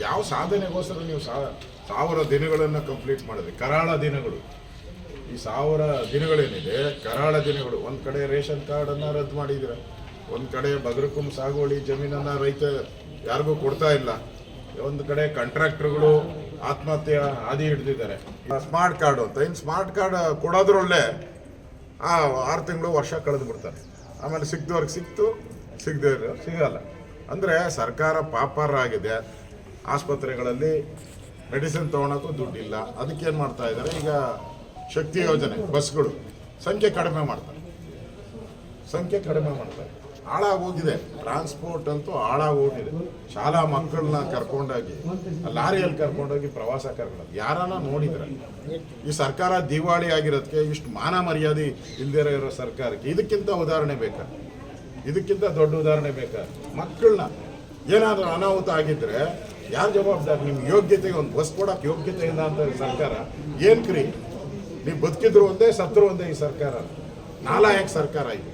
ಯಾವ ಸಾಧನೆಗೋಸ್ಕರ ನೀವು 1000 ದಿನಗಳನ್ನು ಕಂಪ್ಲೀಟ್ ಮಾಡಿದ್ರಿ? ಕರಾಳ ದಿನಗಳು. ಈ 1000 ದಿನಗಳೇನಿದೆ ಕರಾಳ ದಿನಗಳು. ಒಂದು ಕಡೆ ರೇಷನ್ ಕಾರ್ಡನ್ನು ರದ್ದು ಮಾಡಿದ್ದೀರ, ಒಂದು ಕಡೆ ಬಗರಕುಂ ಸಾಗುವಳಿ ಜಮೀನನ್ನು ರೈತ ಯಾರಿಗೂ ಕೊಡ್ತಾ ಇಲ್ಲ, ಒಂದು ಕಡೆ ಕಾಂಟ್ರಾಕ್ಟರ್ಗಳು ಆತ್ಮಹತ್ಯೆ ಹಾದಿ ಹಿಡಿದಿದ್ದಾರೆ. ಸ್ಮಾರ್ಟ್ ಕಾರ್ಡು ಅಂತ, ಇನ್ನು ಸ್ಮಾರ್ಟ್ ಕಾರ್ಡ್ ಕೊಡೋದ್ರೊಳ್ಳೆ 6 ತಿಂಗಳು ವರ್ಷ ಕಳೆದು ಬಿಡ್ತಾರೆ. ಆಮೇಲೆ ಸಿಕ್ದವ್ರಿಗೆ ಸಿಕ್ತು, ಸಿಗದೆ ಸಿಗಲ್ಲ. ಅಂದರೆ ಸರ್ಕಾರ ಪಾಪಾರ ಆಗಿದೆ. ಆಸ್ಪತ್ರೆಗಳಲ್ಲಿ ಮೆಡಿಸಿನ್ ತೊಗೊಳಕ್ಕೂ ದುಡ್ಡಿಲ್ಲ. ಅದಕ್ಕೇನು ಮಾಡ್ತಾ ಇದ್ದಾರೆ, ಈಗ ಶಕ್ತಿ ಯೋಜನೆ ಬಸ್ಗಳು ಸಂಖ್ಯೆ ಕಡಿಮೆ ಮಾಡ್ತಾರೆ. ಹಾಳಾಗೋಗಿದೆ. ಟ್ರಾನ್ಸ್ಪೋರ್ಟ್ ಅಂತೂ ಹಾಳಾಗೋಗಿದೆ. ಶಾಲಾ ಮಕ್ಕಳನ್ನ ಕರ್ಕೊಂಡೋಗಿ ಲಾರಿಯಲ್ಲಿ ಕರ್ಕೊಂಡೋಗಿ ಪ್ರವಾಸ ಕರ್ಕೊಂಡೋಗಿ ಯಾರನ್ನ ನೋಡಿದ್ರೆ ಈ ಸರ್ಕಾರ ದಿವಾಳಿ ಆಗಿರೋದಕ್ಕೆ ಇಷ್ಟು ಮಾನ ಮರ್ಯಾದೆ ಇಲ್ದೇ ಇರೋ ಸರ್ಕಾರಕ್ಕೆ ಇದಕ್ಕಿಂತ ಉದಾಹರಣೆ ಬೇಕಾ? ಇದಕ್ಕಿಂತ ದೊಡ್ಡ ಉದಾಹರಣೆ ಬೇಕಾ? ಮಕ್ಕಳನ್ನ ಏನಾದರೂ ಅನಾಹುತ ಆಗಿದ್ರೆ ಯಾರು ಜವಾಬ್ದಾರಿ? ನಿಮ್ಮ ಯೋಗ್ಯತೆಗೆ ಒಂದು ಬಸ್ ಕೊಡೋಕೆ ಯೋಗ್ಯತೆ ಇಲ್ಲ ಅಂತ ಸರ್ಕಾರ ಏನು ಕ್ರಿ? ನೀವು ಬದುಕಿದ್ರು ಒಂದೇ, ಸತ್ರು ಒಂದೇ. ಈ ಸರ್ಕಾರ ನಾಲಾಯಕ್ ಸರ್ಕಾರ ಇದು.